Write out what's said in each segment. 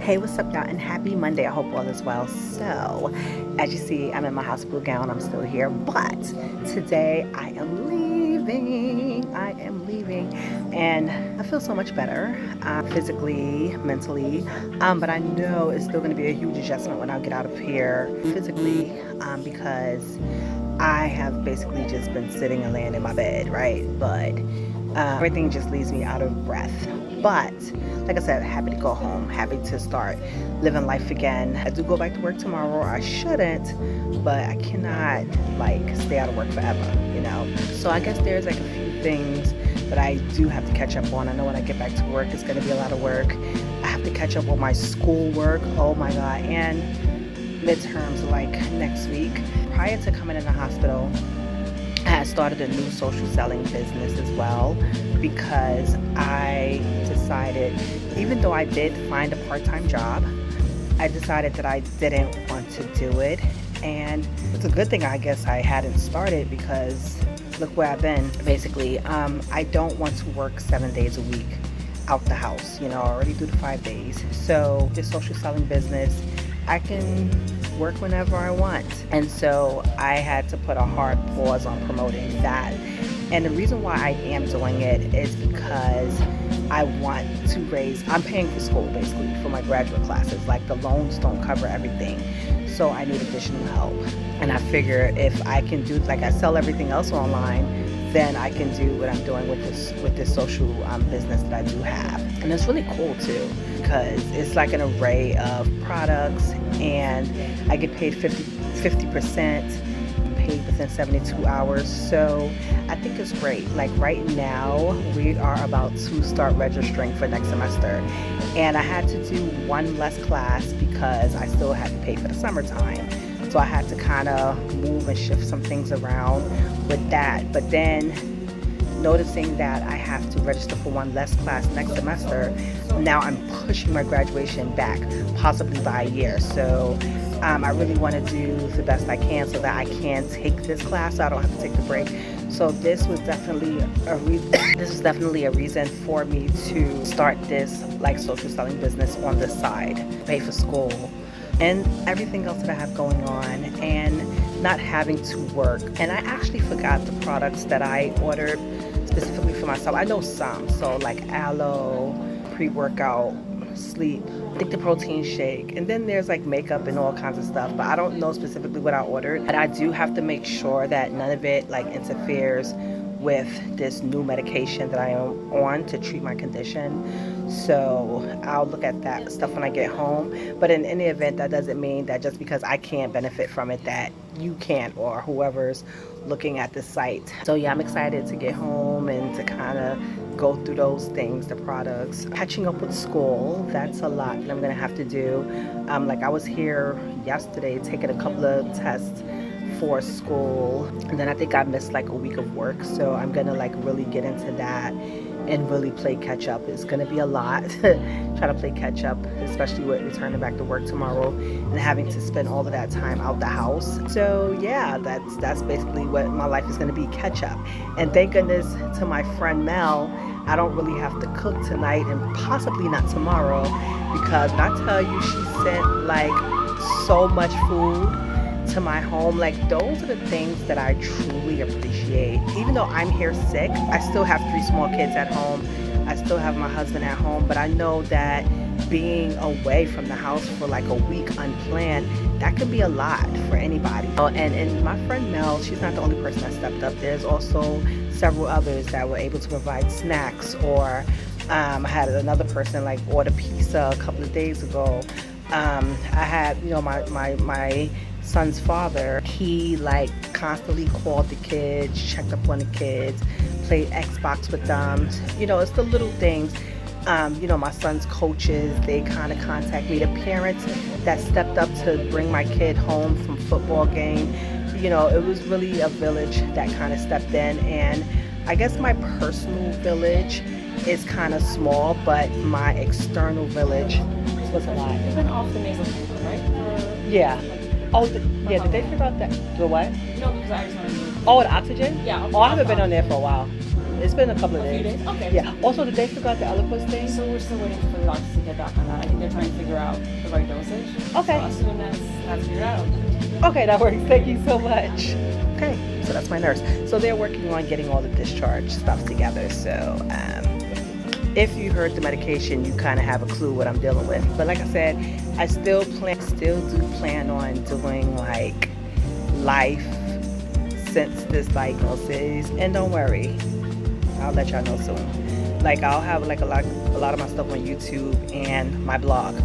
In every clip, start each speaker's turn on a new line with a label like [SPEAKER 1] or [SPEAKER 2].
[SPEAKER 1] Hey, what's up, y'all, and happy Monday. I hope all is well. So, as you see, I'm in my hospital gown. I'm still here, but today I am leaving. And I feel so much better, physically, mentally, but I know it's still going to be a huge adjustment when I get out of here physically, because I have basically just been sitting and laying in my bed, right? But everything just leaves me out of breath. But like I said, happy to go home, happy to start living life again. I do go back to work tomorrow. I shouldn't, but I cannot like stay out of work forever, you know? So I guess there's like a few things that I do have to catch up on. I know when I get back to work, it's gonna be a lot of work. I have to catch up on my schoolwork, oh my God, and midterms like next week. Prior to coming in the hospital, I had started a new social selling business as well, because I decided, even though I did find a part-time job, I decided that I didn't want to do it. And it's a good thing, I guess, I hadn't started, because look where I've been. Basically, I don't want to work 7 days a week out the house. You know, I already do the 5 days. So this social selling business, I can work whenever I want. And so I had to put a hard pause on promoting that. And the reason why I am doing it is because I want to raise, I'm paying for school basically for my graduate classes. Like the loans don't cover everything. So I need additional help. And I figure if I can do, like I sell everything else online, then I can do what I'm doing with this social business that I do have. And it's really cool too, because it's like an array of products, and I get paid 50%, paid within 72 hours. So I think it's great. Like right now, we are about to start registering for next semester. And I had to do one less class because I still had to pay for the summertime. So I had to kind of move and shift some things around with that. But then noticing that I have to register for one less class next semester, now I'm pushing my graduation back, possibly by a year. So I really want to do the best I can so that I can take this class, so I don't have to take the break. So this was definitely a reason. This is definitely a reason for me to start this like social selling business on the side, pay for school, and everything else that I have going on, and not having to work. And I actually forgot the products that I ordered specifically for myself. I know some, so like aloe, pre-workout, sleep, I think the protein shake, and then there's like makeup and all kinds of stuff, but I don't know specifically what I ordered. And I do have to make sure that none of it like interferes with this new medication that I am on to treat my condition. So I'll look at that stuff when I get home. But in any event, that doesn't mean that just because I can't benefit from it that you can't, or whoever's looking at the site. So yeah, I'm excited to get home and to kind of go through those things, the products. Catching up with school, that's a lot that I'm gonna have to do. Like I was here yesterday taking a couple of tests for school, and then I think I missed like a week of work. So I'm gonna like really get into that and really play catch up. It's gonna be a lot try to play catch up, especially with returning back to work tomorrow and having to spend all of that time out the house. So yeah, that's basically what my life is gonna be, catch up. And thank goodness to my friend Mel, I don't really have to cook tonight, and possibly not tomorrow, because when I tell you she sent like so much food to my home, like those are the things that I truly appreciate. Even though I'm here sick, I still have 3 small kids at home. I still have my husband at home, but I know that being away from the house for like a week unplanned, that could be a lot for anybody. And my friend Mel, she's not the only person that stepped up. There's also several others that were able to provide snacks, or I had another person like order pizza a couple of days ago. I had, you know, my son's father, he like constantly called the kids, checked up on the kids, played Xbox with them. You know, it's the little things. You know, my son's coaches, they kind of contact me. The parents that stepped up to bring my kid home from football game, you know, it was really a village that kind of stepped in. And I guess my personal village is kind of small, but my external village was a lot.
[SPEAKER 2] You've been off the nasal cannula, right?
[SPEAKER 1] Yeah. Oh, yeah, did they figure out that? The what?
[SPEAKER 2] No, because I was on.
[SPEAKER 1] Oh, the oxygen?
[SPEAKER 2] Yeah.
[SPEAKER 1] Oh, I haven't been on there for a while. It's been a couple of
[SPEAKER 2] A few
[SPEAKER 1] days.
[SPEAKER 2] days? Okay.
[SPEAKER 1] Yeah. Also, did they figure out the eloquence thing?
[SPEAKER 2] So we're still waiting for the doctors to get back on that. I think they're trying to figure out the right dosage.
[SPEAKER 1] Okay.
[SPEAKER 2] So as soon as that's figured out.
[SPEAKER 1] Okay, that works. Thank you so much. Okay, so that's my nurse. So they're working on getting all the discharge stuff together. So if you heard the medication, you kind of have a clue what I'm dealing with. But like I said, I still do plan on doing like life since this diagnosis. And don't worry, I'll let y'all know soon. Like I'll have like a lot of my stuff on YouTube and my blog.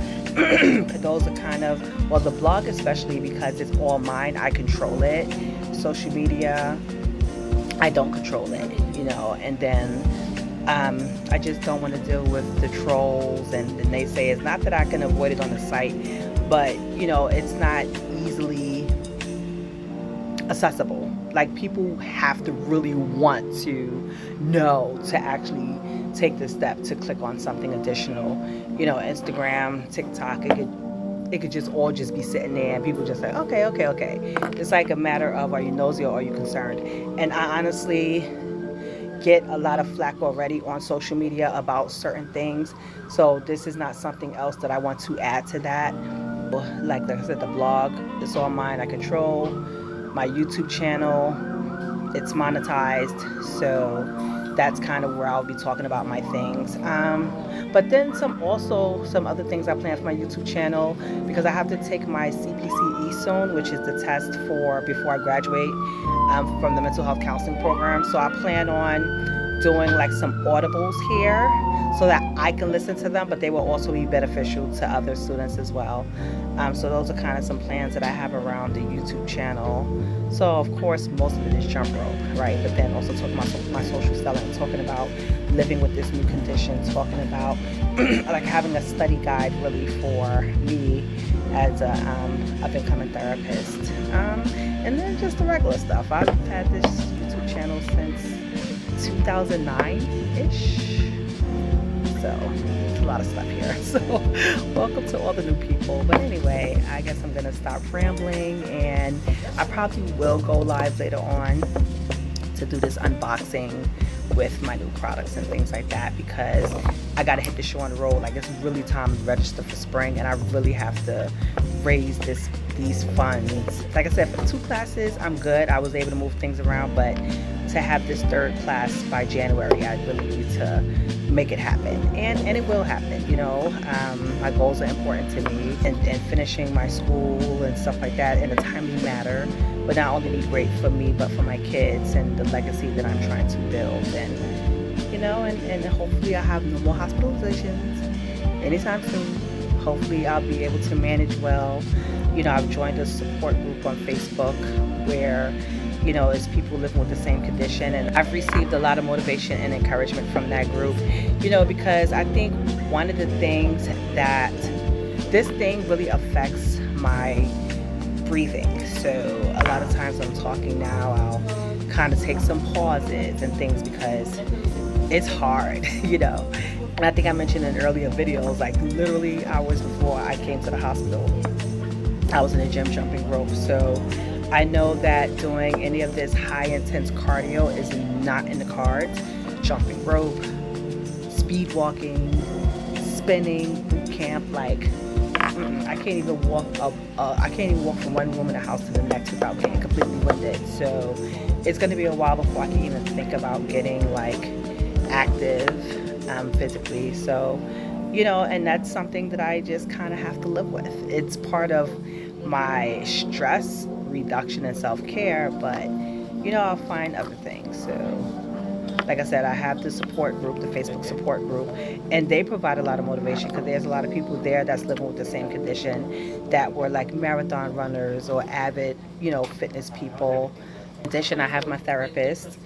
[SPEAKER 1] Those are kind of, well, the blog especially because it's all mine. I control it. Social media, I don't control it, you know. And then I just don't want to deal with the trolls and the naysayers. Not that I can avoid it on the site, but you know, it's not easily accessible. Like people have to really want to know to actually take the step to click on something additional. You know, Instagram, TikTok, it could just all just be sitting there and people just like, okay. It's like a matter of, are you nosy or are you concerned? And I honestly get a lot of flack already on social media about certain things. So this is not something else that I want to add to that. Like I said, the blog, it's all mine. I control my YouTube channel. It's monetized. So that's kind of where I'll be talking about my things. But then some other things I plan for my YouTube channel, because I have to take my CPCE soon, which is the test for before I graduate from the mental health counseling program. So I plan on doing like some audibles here so that I can listen to them, but they will also be beneficial to other students as well. So those are kind of some plans that I have around the YouTube channel. So of course, most of it is jump rope, right? But then also talking about my social selling, talking about living with this new condition, talking about like having a study guide really for me as a up-and-coming therapist. And then just the regular stuff. I've had this YouTube channel since 2009-ish. So a lot of stuff here. So welcome to all the new people. But anyway, I guess I'm gonna stop rambling, and I probably will go live later on to do this unboxing with my new products and things like that, because I gotta hit the show on the road. Like it's really time to register for spring, and I really have to raise these funds. Like I said, for 2 classes I'm good. I was able to move things around, but to have this 3rd class by January, I really need to make it happen, and it will happen. You know, my goals are important to me, and finishing my school and stuff like that in a timely manner would not only be great for me but for my kids and the legacy that I'm trying to build. And you know, and hopefully I have no more hospitalizations anytime soon. Hopefully I'll be able to manage well. You know, I've joined a support group on Facebook where, you know, it's people living with the same condition, and I've received a lot of motivation and encouragement from that group, you know, because I think one of the things that this thing really affects my breathing. So a lot of times I'm talking now, I'll kind of take some pauses and things because it's hard, you know. And I think I mentioned in earlier videos, like literally hours before I came to the hospital, I was in a gym jumping rope. So I know that doing any of this high intense cardio is not in the cards. Jumping rope, speed walking, spinning, boot camp, like I can't even walk from one room in the house to the next without getting completely winded. So it's going to be a while before I can even think about getting like active physically. So, you know, and that's something that I just kind of have to live with. It's part of my stress reduction and self-care, but you know, I'll find other things. So like I said, I have the support group, the Facebook support group, and they provide a lot of motivation because there's a lot of people there that's living with the same condition that were like marathon runners or avid, you know, fitness people. In addition, I have my therapist,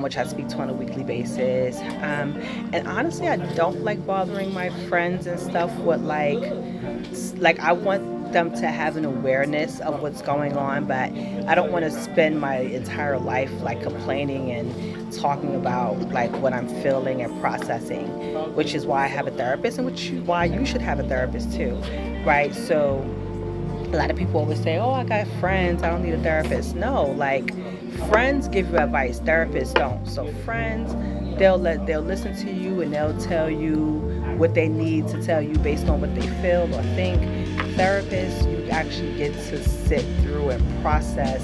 [SPEAKER 1] which I speak to on a weekly basis. And honestly, I don't like bothering my friends and stuff with like I want them to have an awareness of what's going on, but I don't want to spend my entire life like complaining and talking about like what I'm feeling and processing, which is why I have a therapist, and why you should have a therapist too, right? So a lot of people always say, oh, I got friends, I don't need a therapist. No, like friends give you advice, therapists don't. So friends, they'll listen to you and they'll tell you what they need to tell you based on what they feel or think. Therapists, you actually get to sit through and process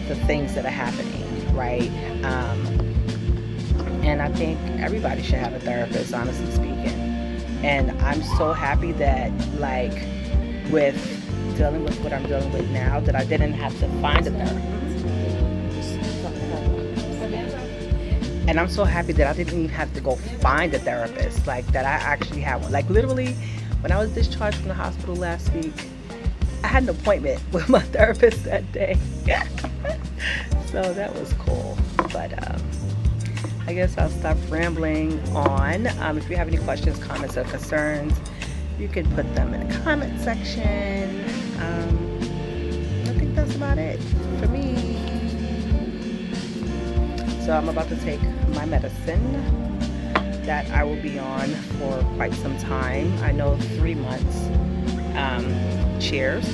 [SPEAKER 1] the things that are happening, right? And I think everybody should have a therapist, honestly speaking. And I'm so happy that, like, with dealing with what I'm dealing with now, that I didn't have to find a therapist. And I'm so happy that I didn't even have to go find a therapist, like that I actually had one. Like literally, when I was discharged from the hospital last week, I had an appointment with my therapist that day. So that was cool. But I guess I'll stop rambling on. If you have any questions, comments, or concerns, you can put them in the comment section. I think that's about it for me. So I'm about to take my medicine that I will be on for quite some time. I know 3 months. Cheers.